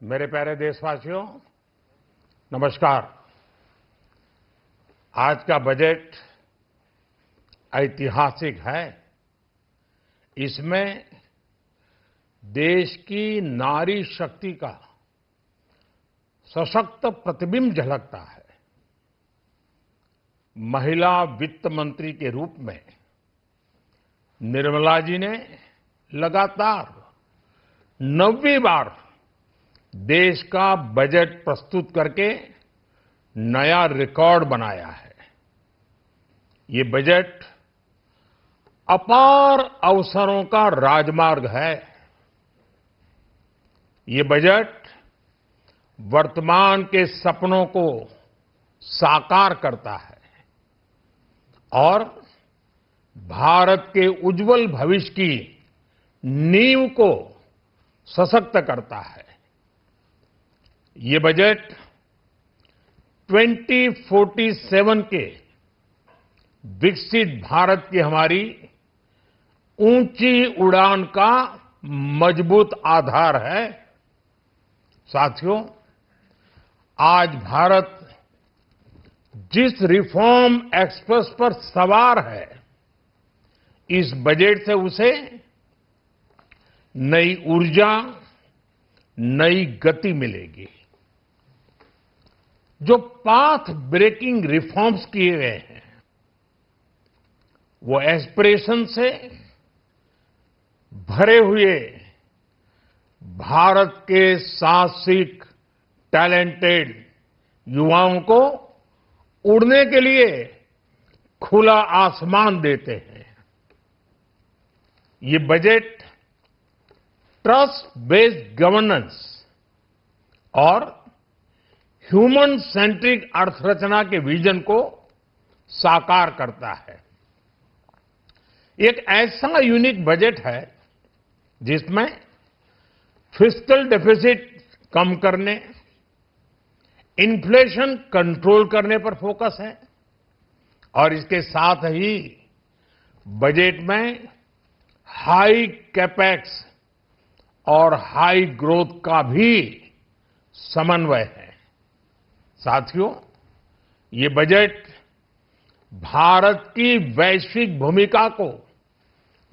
मेरे प्यारे देशवासियों, नमस्कार। आज का बजट ऐतिहासिक है। इसमें देश की नारी शक्ति का सशक्त प्रतिबिंब झलकता है। महिला वित्त मंत्री के रूप में निर्मला जी ने लगातार 9वीं बार देश का बजट प्रस्तुत करके नया रिकॉर्ड बनाया है। ये बजट अपार अवसरों का राजमार्ग है। ये बजट वर्तमान के सपनों को साकार करता है और भारत के उज्जवल भविष्य की नींव को सशक्त करता है। ये बजट 2047 के विकसित भारत की हमारी ऊंची उड़ान का मजबूत आधार है। साथियों, आज भारत जिस रिफॉर्म एक्सप्रेस पर सवार है, इस बजट से उसे नई ऊर्जा, नई गति मिलेगी। जो पाथ ब्रेकिंग रिफॉर्म्स किए गए हैं, वो एस्पिरेशन से भरे हुए भारत के साहसिक, टैलेंटेड युवाओं को उड़ने के लिए खुला आसमान देते हैं। ये बजट ट्रस्ट बेस्ड गवर्नेंस और ह्यूमन सेंट्रिक अर्थरचना के विजन को साकार करता है। एक ऐसा यूनिक बजट है जिसमें फिस्कल डेफिसिट कम करने, इन्फ्लेशन कंट्रोल करने पर फोकस है और इसके साथ ही बजट में हाई कैपेक्स और हाई ग्रोथ का भी समन्वय है। साथियों, ये बजट भारत की वैश्विक भूमिका को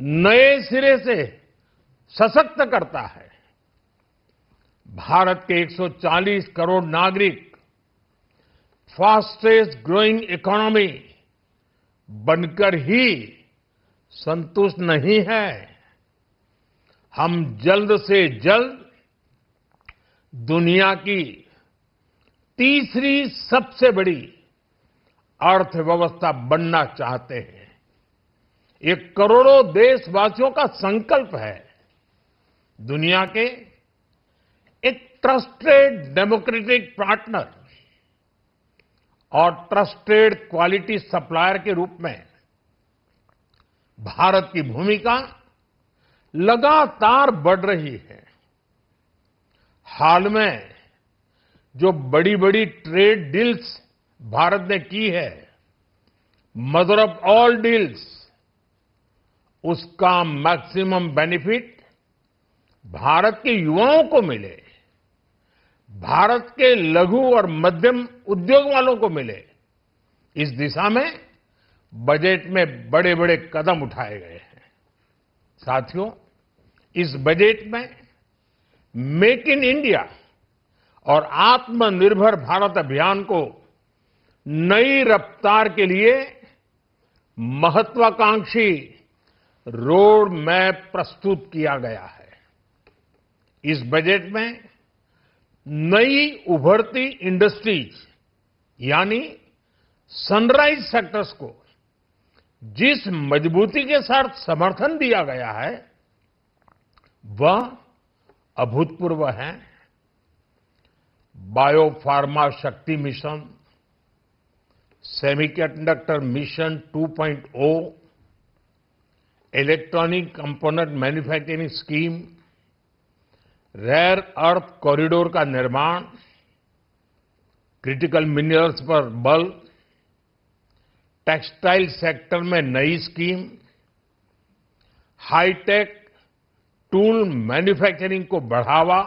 नए सिरे से सशक्त करता है। भारत के 140 करोड़ नागरिक फास्टेस्ट ग्रोइंग इकोनॉमी बनकर ही संतुष्ट नहीं है। हम जल्द से जल्द दुनिया की तीसरी सबसे बड़ी अर्थव्यवस्था बनना चाहते हैं। ये करोड़ों देशवासियों का संकल्प है। दुनिया के एक ट्रस्टेड डेमोक्रेटिक पार्टनर और ट्रस्टेड क्वालिटी सप्लायर के रूप में भारत की भूमिका लगातार बढ़ रही है। हाल में जो बड़ी बड़ी ट्रेड डील्स भारत ने की है, मदर ऑफ ऑल डील्स, उसका मैक्सिमम बेनिफिट भारत के युवाओं को मिले, भारत के लघु और मध्यम उद्योग वालों को मिले। इस दिशा में बजट में बड़े बड़े कदम उठाए गए हैं। साथियों, इस बजट में मेक इन इंडिया और आत्मनिर्भर भारत अभियान को नई रफ्तार के लिए महत्वाकांक्षी रोड मैप प्रस्तुत किया गया है। इस बजट में नई उभरती इंडस्ट्रीज यानी सनराइज सेक्टर्स को जिस मजबूती के साथ समर्थन दिया गया है, वह अभूतपूर्व है। Bio pharma Shakti mission, semiconductor mission 2.0, electronic component manufacturing scheme, rare earth corridor का निर्माण, क्रिटिकल मिनरल्स पर बल, टेक्सटाइल सेक्टर में नई स्कीम, हाईटेक टूल मैन्युफैक्चरिंग को बढ़ावा,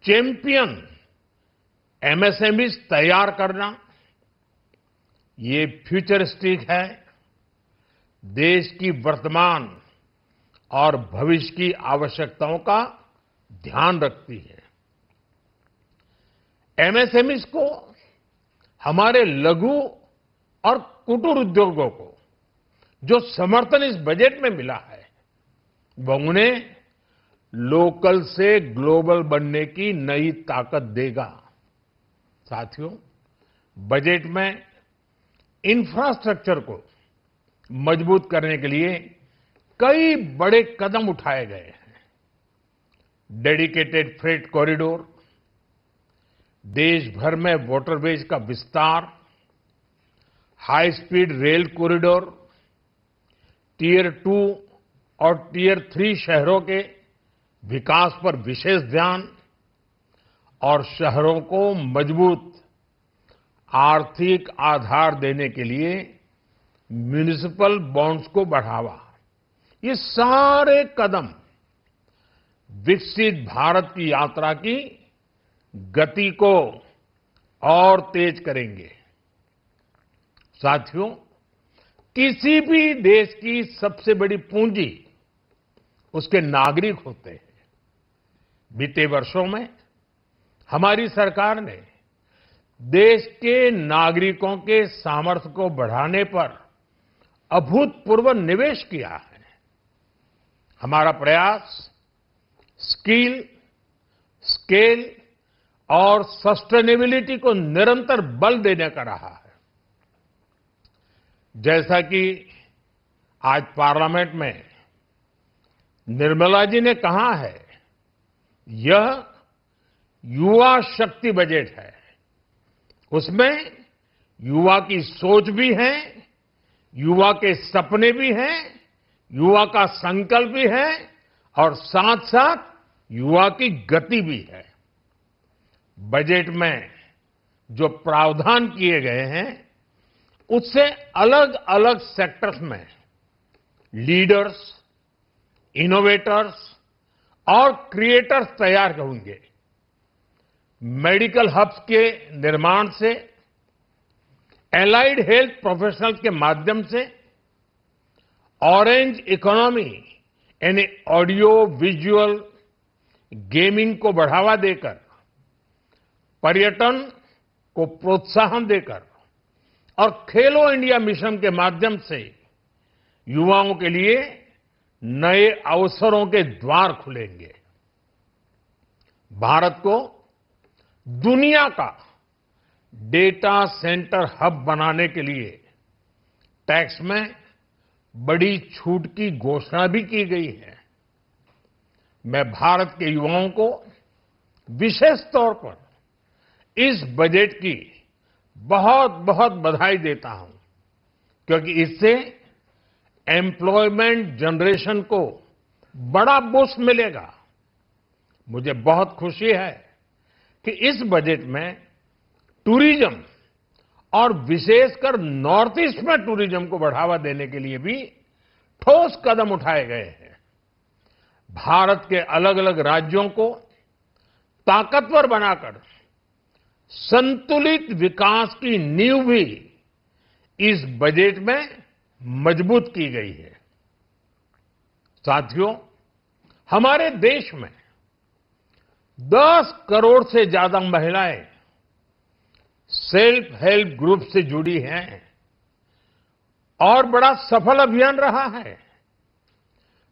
चैंपियन एमएसएमईज तैयार करना, ये फ्यूचरिस्टिक है, देश की वर्तमान और भविष्य की आवश्यकताओं का ध्यान रखती है। एमएसएमईज को, हमारे लघु और कुटीर उद्योगों को जो समर्थन इस बजट में मिला है, वो उन्हें लोकल से ग्लोबल बनने की नई ताकत देगा। साथियों, बजट में इंफ्रास्ट्रक्चर को मजबूत करने के लिए कई बड़े कदम उठाए गए हैं। डेडिकेटेड फ्रेट कॉरिडोर, देश भर में वाटरवेज का विस्तार, high speed rail corridor, tier 2 और टियर 3 शहरों के विकास पर विशेष ध्यान और शहरों को मजबूत आर्थिक आधार देने के लिए म्युनिसिपल बॉन्ड्स को बढ़ावा, ये सारे कदम विकसित भारत की यात्रा की गति को और तेज करेंगे। साथियों, किसी भी देश की सबसे बड़ी पूंजी उसके नागरिक होते हैं। बीते वर्षों में हमारी सरकार ने देश के नागरिकों के सामर्थ्य को बढ़ाने पर अभूतपूर्व निवेश किया है। हमारा प्रयास स्किल, स्केल और सस्टेनेबिलिटी को निरंतर बल देने का रहा है। जैसा कि आज पार्लियामेंट में निर्मला जी ने कहा है, यह युवा शक्ति बजट है। उसमें युवा की सोच भी है, युवा के सपने भी हैं, युवा का संकल्प भी है और साथ साथ युवा की गति भी है। बजट में जो प्रावधान किए गए हैं, उससे अलग अलग सेक्टर्स में लीडर्स, इनोवेटर्स और क्रिएटर्स तैयार होंगे। मेडिकल हब्स के निर्माण से, एलाइड हेल्थ प्रोफेशनल्स के माध्यम से, ऑरेंज इकोनॉमी यानी ऑडियो विजुअल गेमिंग को बढ़ावा देकर, पर्यटन को प्रोत्साहन देकर और खेलो इंडिया मिशन के माध्यम से युवाओं के लिए नए अवसरों के द्वार खुलेंगे। भारत को दुनिया का डेटा सेंटर हब बनाने के लिए टैक्स में बड़ी छूट की घोषणा भी की गई है। मैं भारत के युवाओं को विशेष तौर पर इस बजट की बहुत बहुत बधाई देता हूं, क्योंकि इससे एम्प्लॉयमेंट जनरेशन को बड़ा बूस्ट मिलेगा। मुझे बहुत खुशी है कि इस बजट में टूरिज्म और विशेषकर नॉर्थ ईस्ट में टूरिज्म को बढ़ावा देने के लिए भी ठोस कदम उठाए गए हैं। भारत के अलग अलग राज्यों को ताकतवर बनाकर संतुलित विकास की नींव भी इस बजट में मजबूत की गई है। साथियों, हमारे देश में 10 करोड़ से ज्यादा महिलाएं सेल्फ हेल्प ग्रुप से जुड़ी हैं और बड़ा सफल अभियान रहा है।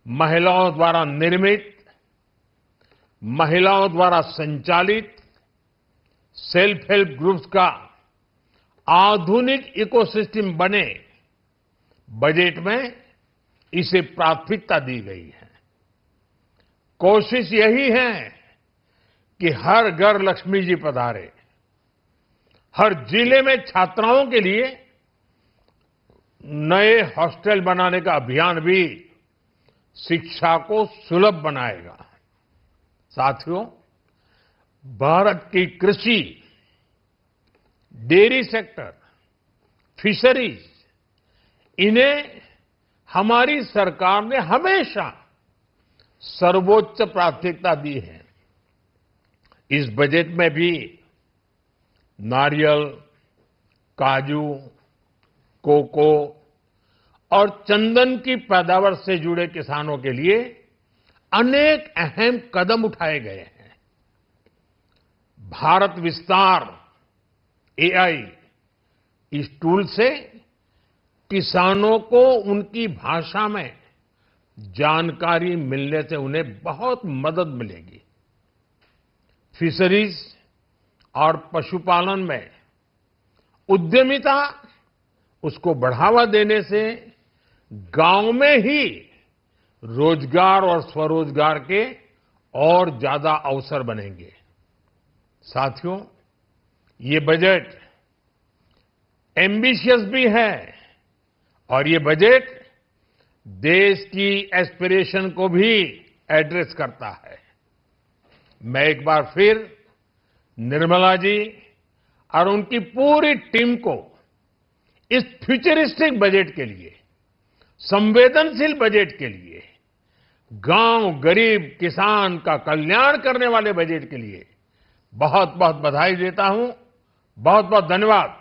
महिलाओं द्वारा निर्मित, महिलाओं द्वारा संचालित सेल्फ हेल्प ग्रुप्स का आधुनिक इकोसिस्टम बने, बजट में इसे प्राथमिकता दी गई है। कोशिश यही है कि हर घर लक्ष्मी जी पधारे। हर जिले में छात्राओं के लिए नए हॉस्टल बनाने का अभियान भी शिक्षा को सुलभ बनाएगा। साथियों, भारत की कृषि, डेयरी सेक्टर, फिशरीज, इन्हें हमारी सरकार ने हमेशा सर्वोच्च प्राथमिकता दी है। इस बजट में भी नारियल, काजू, कोको और चंदन की पैदावार से जुड़े किसानों के लिए अनेक अहम कदम उठाए गए हैं। भारत विस्तार एआई इस टूल से किसानों को उनकी भाषा में जानकारी मिलने से उन्हें बहुत मदद मिलेगी। फिशरीज और पशुपालन में उद्यमिता उसको बढ़ावा देने से गांव में ही रोजगार और स्वरोजगार के और ज्यादा अवसर बनेंगे। साथियों, ये बजट एम्बिशियस भी है और ये बजट देश की एस्पिरेशन को भी एड्रेस करता है। मैं एक बार फिर निर्मला जी और उनकी पूरी टीम को इस फ्यूचरिस्टिक बजट के लिए, संवेदनशील बजट के लिए, गांव, गरीब, किसान का कल्याण करने वाले बजट के लिए बहुत बहुत बधाई देता हूं। बहुत बहुत धन्यवाद।